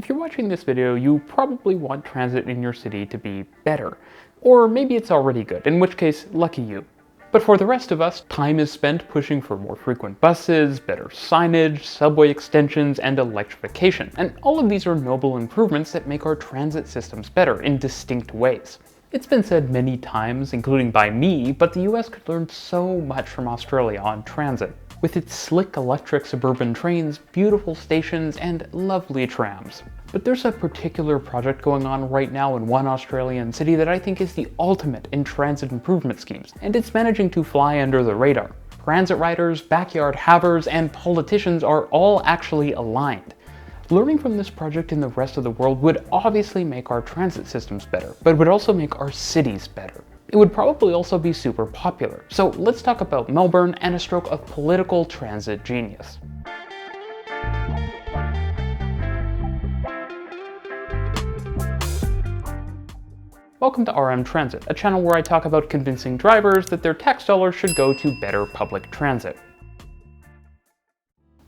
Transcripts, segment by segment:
If you're watching this video, you probably want transit in your city to be better. Or maybe it's already good, in which case, lucky you. But for the rest of us, time is spent pushing for more frequent buses, better signage, subway extensions, and electrification. And all of these are noble improvements that make our transit systems better in distinct ways. It's been said many times, including by me, but the US could learn so much from Australia on transit. With its slick electric suburban trains, beautiful stations, and lovely trams. But there's a particular project going on right now in one Australian city that I think is the ultimate in transit improvement schemes, and it's managing to fly under the radar. Transit riders, backyard havers, and politicians are all actually aligned. Learning from this project in the rest of the world would obviously make our transit systems better, but would also make our cities better. It would probably also be super popular. So let's talk about Melbourne and a stroke of political transit genius. Welcome to RM Transit, a channel where I talk about convincing drivers that their tax dollars should go to better public transit.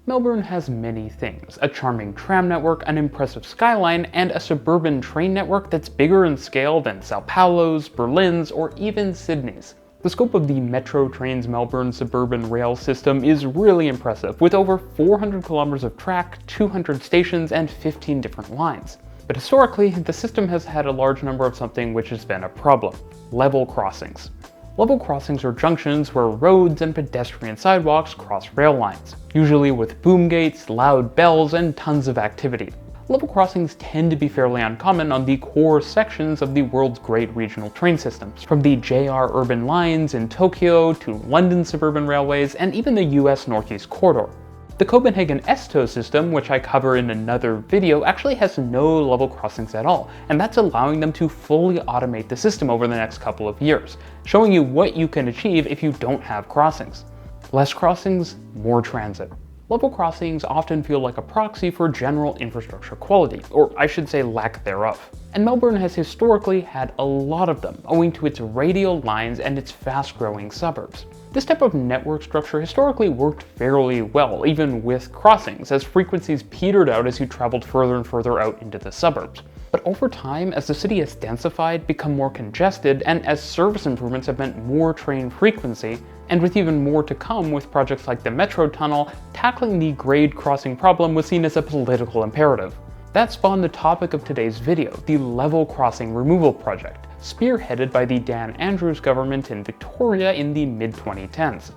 Melbourne has many things: a charming tram network, an impressive skyline, and a suburban train network that's bigger in scale than Sao Paulo's, Berlin's, or even Sydney's. The scope of the Metro Trains Melbourne suburban rail system is really impressive, with over 400 kilometers of track, 200 stations, and 15 different lines. But historically, the system has had a large number of something which has been a problem: level crossings. Level crossings are junctions where roads and pedestrian sidewalks cross rail lines, usually with boom gates, loud bells, and tons of activity. Level crossings tend to be fairly uncommon on the core sections of the world's great regional train systems, from the JR urban lines in Tokyo to London suburban railways and even the US Northeast Corridor. The Copenhagen S-TOW system, which I cover in another video, actually has no level crossings at all, and that's allowing them to fully automate the system over the next couple of years, showing you what you can achieve if you don't have crossings. Less crossings, more transit. Level crossings often feel like a proxy for general infrastructure quality, or I should say lack thereof. And Melbourne has historically had a lot of them, owing to its radial lines and its fast-growing suburbs. This type of network structure historically worked fairly well, even with crossings, as frequencies petered out as you traveled further and further out into the suburbs. But over time, as the city has densified, become more congested, and as service improvements have meant more train frequency, and with even more to come with projects like the Metro Tunnel, tackling the grade crossing problem was seen as a political imperative. That spawned the topic of today's video, the Level Crossing Removal Project, spearheaded by the Dan Andrews government in Victoria in the mid-2010s.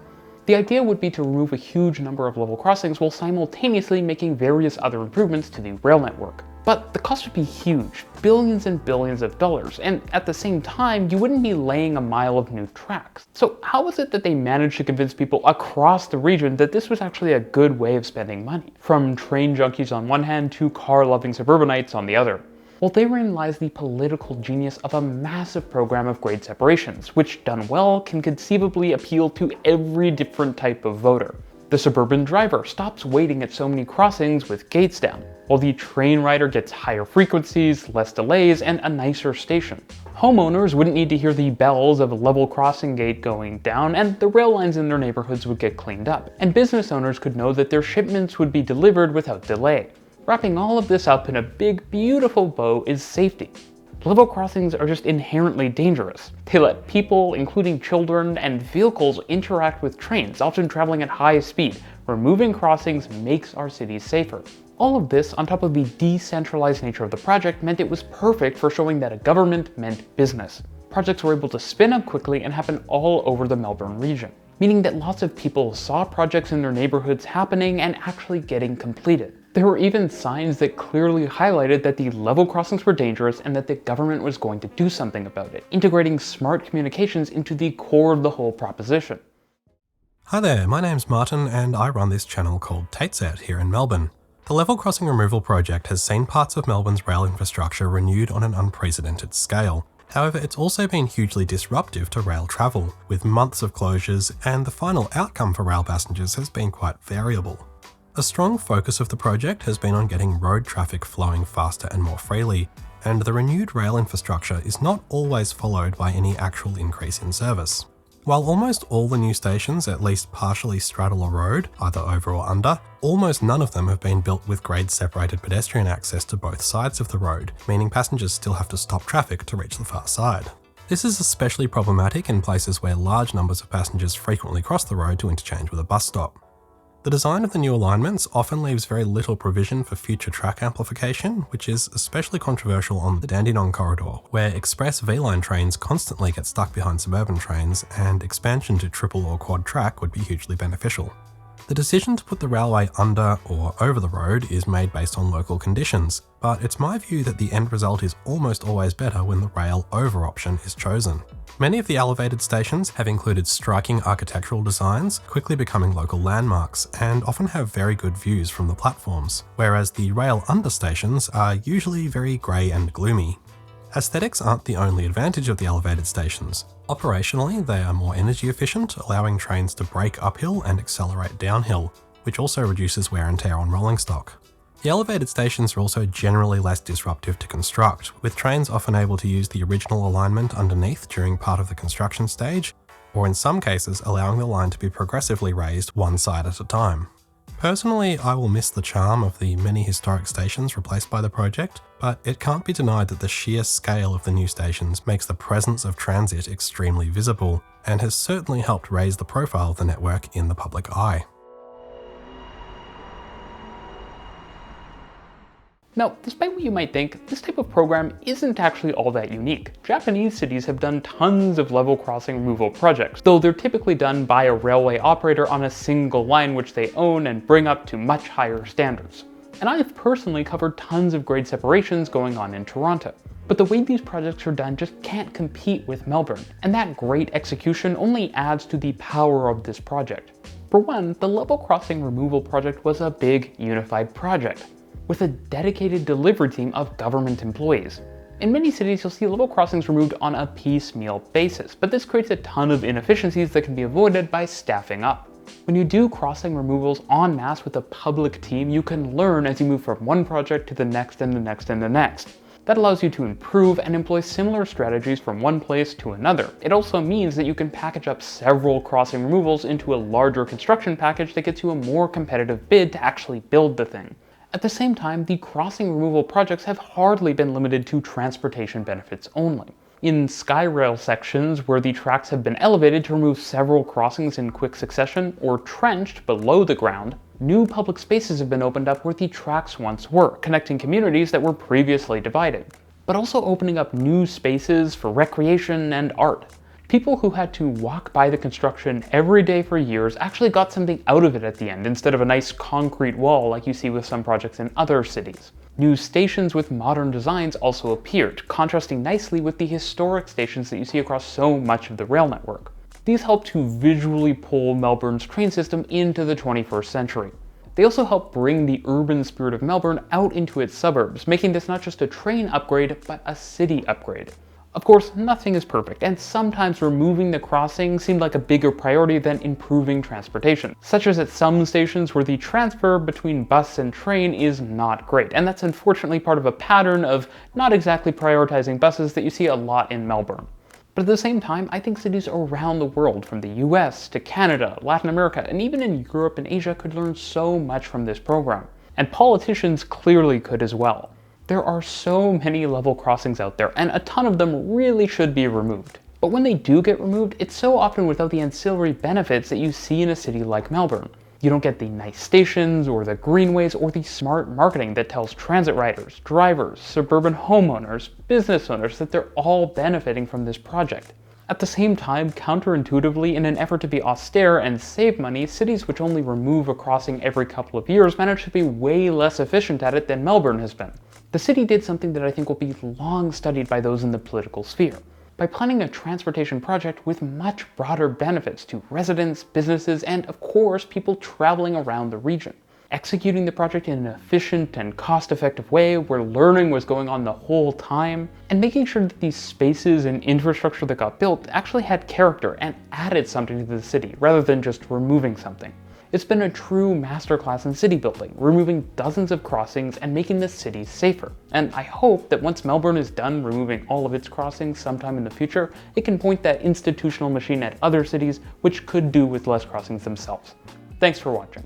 The idea would be to remove a huge number of level crossings while simultaneously making various other improvements to the rail network. But the cost would be huge, billions and billions of dollars, and at the same time, you wouldn't be laying a mile of new tracks. So how was it that they managed to convince people across the region that this was actually a good way of spending money? From train junkies on one hand to car-loving suburbanites on the other. Well, therein lies the political genius of a massive program of grade separations, which done well can conceivably appeal to every different type of voter. The suburban driver stops waiting at so many crossings with gates down, while the train rider gets higher frequencies, less delays, and a nicer station. Homeowners wouldn't need to hear the bells of a level crossing gate going down, and the rail lines in their neighborhoods would get cleaned up, and business owners could know that their shipments would be delivered without delay. Wrapping all of this up in a big, beautiful bow is safety. Level crossings are just inherently dangerous. They let people, including children and vehicles, interact with trains, often traveling at high speed. Removing crossings makes our cities safer. All of this, on top of the decentralized nature of the project, meant it was perfect for showing that a government meant business. Projects were able to spin up quickly and happen all over the Melbourne region, meaning that lots of people saw projects in their neighborhoods happening and actually getting completed. There were even signs that clearly highlighted that the level crossings were dangerous and that the government was going to do something about it, integrating smart communications into the core of the whole proposition. Hi there, my name's Martin and I run this channel called Taitset here in Melbourne. The Level Crossing Removal Project has seen parts of Melbourne's rail infrastructure renewed on an unprecedented scale. However, it's also been hugely disruptive to rail travel, with months of closures, and the final outcome for rail passengers has been quite variable. A strong focus of the project has been on getting road traffic flowing faster and more freely, and the renewed rail infrastructure is not always followed by any actual increase in service. While almost all the new stations at least partially straddle a road, either over or under, almost none of them have been built with grade-separated pedestrian access to both sides of the road, meaning passengers still have to stop traffic to reach the far side. This is especially problematic in places where large numbers of passengers frequently cross the road to interchange with a bus stop. The design of the new alignments often leaves very little provision for future track amplification, which is especially controversial on the Dandenong corridor, where express V-line trains constantly get stuck behind suburban trains, and expansion to triple or quad track would be hugely beneficial. The decision to put the railway under or over the road is made based on local conditions, but it's my view that the end result is almost always better when the rail over option is chosen. Many of the elevated stations have included striking architectural designs, quickly becoming local landmarks, and often have very good views from the platforms, whereas the rail under stations are usually very grey and gloomy. Aesthetics aren't the only advantage of the elevated stations. Operationally, they are more energy efficient, allowing trains to brake uphill and accelerate downhill, which also reduces wear and tear on rolling stock. The elevated stations are also generally less disruptive to construct, with trains often able to use the original alignment underneath during part of the construction stage, or in some cases allowing the line to be progressively raised one side at a time. Personally, I will miss the charm of the many historic stations replaced by the project, but it can't be denied that the sheer scale of the new stations makes the presence of transit extremely visible, and has certainly helped raise the profile of the network in the public eye. Now, despite what you might think, this type of program isn't actually all that unique. Japanese cities have done tons of level crossing removal projects, though they're typically done by a railway operator on a single line which they own and bring up to much higher standards. And I've personally covered tons of grade separations going on in Toronto. But the way these projects are done just can't compete with Melbourne, and that great execution only adds to the power of this project. For one, the level crossing removal project was a big, unified project, with a dedicated delivery team of government employees. In many cities, you'll see level crossings removed on a piecemeal basis, but this creates a ton of inefficiencies that can be avoided by staffing up. When you do crossing removals en masse with a public team, you can learn as you move from one project to the next and the next and the next. That allows you to improve and employ similar strategies from one place to another. It also means that you can package up several crossing removals into a larger construction package that gets you a more competitive bid to actually build the thing. At the same time, the crossing removal projects have hardly been limited to transportation benefits only. In SkyRail sections where the tracks have been elevated to remove several crossings in quick succession or trenched below the ground, new public spaces have been opened up where the tracks once were, connecting communities that were previously divided, but also opening up new spaces for recreation and art. People who had to walk by the construction every day for years actually got something out of it at the end, instead of a nice concrete wall like you see with some projects in other cities. New stations with modern designs also appeared, contrasting nicely with the historic stations that you see across so much of the rail network. These help to visually pull Melbourne's train system into the 21st century. They also help bring the urban spirit of Melbourne out into its suburbs, making this not just a train upgrade, but a city upgrade. Of course, nothing is perfect, and sometimes removing the crossing seemed like a bigger priority than improving transportation, such as at some stations where the transfer between bus and train is not great, and that's unfortunately part of a pattern of not exactly prioritizing buses that you see a lot in Melbourne. But at the same time, I think cities around the world, from the US to Canada, Latin America, and even in Europe and Asia, could learn so much from this program. And politicians clearly could as well. There are so many level crossings out there, and a ton of them really should be removed. But when they do get removed, it's so often without the ancillary benefits that you see in a city like Melbourne. You don't get the nice stations, or the greenways, or the smart marketing that tells transit riders, drivers, suburban homeowners, business owners that they're all benefiting from this project. At the same time, counterintuitively, in an effort to be austere and save money, cities which only remove a crossing every couple of years manage to be way less efficient at it than Melbourne has been. The city did something that I think will be long studied by those in the political sphere, by planning a transportation project with much broader benefits to residents, businesses, and of course people traveling around the region. Executing the project in an efficient and cost-effective way where learning was going on the whole time, and making sure that these spaces and infrastructure that got built actually had character and added something to the city rather than just removing something. It's been a true masterclass in city building, removing dozens of crossings and making the city safer. And I hope that once Melbourne is done removing all of its crossings sometime in the future, it can point that institutional machine at other cities which could do with less crossings themselves. Thanks for watching.